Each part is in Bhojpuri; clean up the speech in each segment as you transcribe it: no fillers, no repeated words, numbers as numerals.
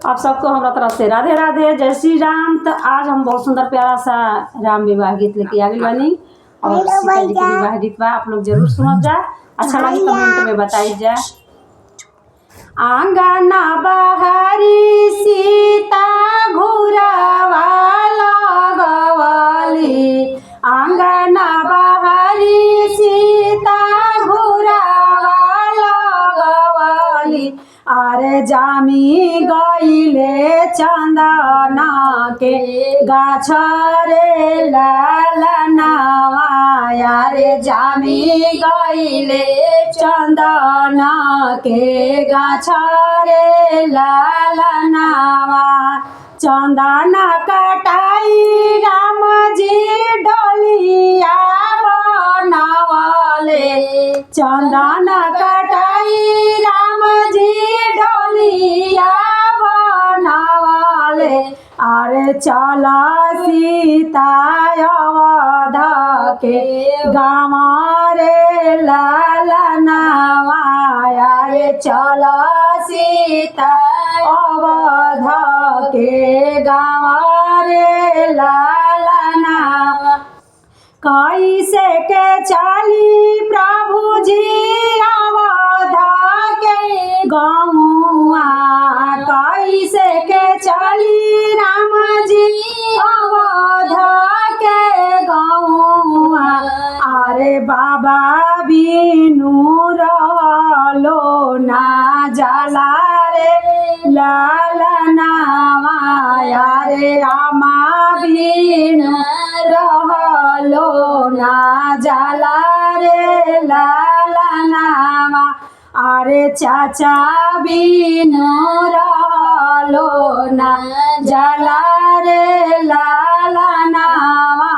आप सबको हमारा तरफ से राधे राधे, जय श्री राम। तो आज हम बहुत सुंदर प्यारा सा राम विवाह गीत लेके आ गई बानी और सीता जी के विवाह गीत बा। आप लोग जरूर सुनो जा, अच्छा लगी कमेंट में बताई जा। आंगना बहारी सीता घुरावा लगवली, आंगना बहारी सीता घुरावा लगवली। अरे जामी गईले चंदना के गाछ रे लालनावा, रे जामी गईले चंदना के गाछ रे लालनावा। चंदना कटाई राम जी डोलिया बनावले, चंदना कटाई राम जी डोलिया बनावले। अरे चला सीता अवध के गाँव रे लालनावा, रे चला सीता अवध के गाँव रे लालनावा। कैसे के चली प्रभु जी अवध के गौआ, कैसे के चली राम जी अवध के गौआ। अरे बाबा बिनु रहलो ना जाला रे लालनावा, रे आमा बिनु रहलो ना जाला रे लालनावा। अरे चाचा बिनु रहलो ना जाला रे लालनावा,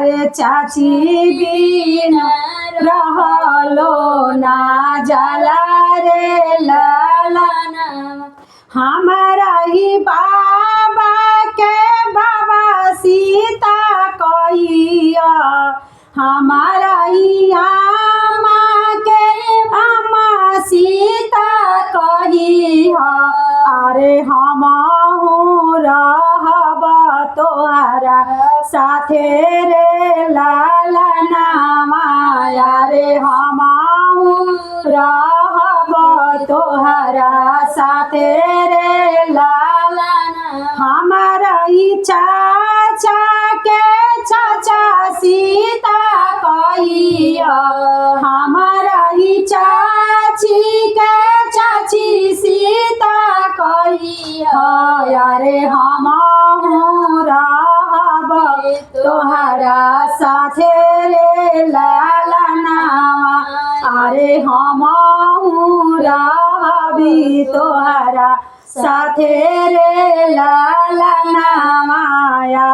रे चाची बिनु रहलो ना जाला रे लालनावा। हमारा ही बाबा के बाबा सीता कहिया, हमारा ही आमा के आमा सीता कहिया। अरे हम रहब तोहरा साथे रे लालनावा, रे हम रहब तोहरा साथे रे लालनावा। हमारा ही चाचा के चाचा सीता कहिया, हमारा ही चाची के चाची सीता कहिया। रे हम रहब तोहरा साथे रे लालनावा, अरे हम रहबी तोहरा साथे रे लालनावा,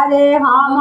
रे हम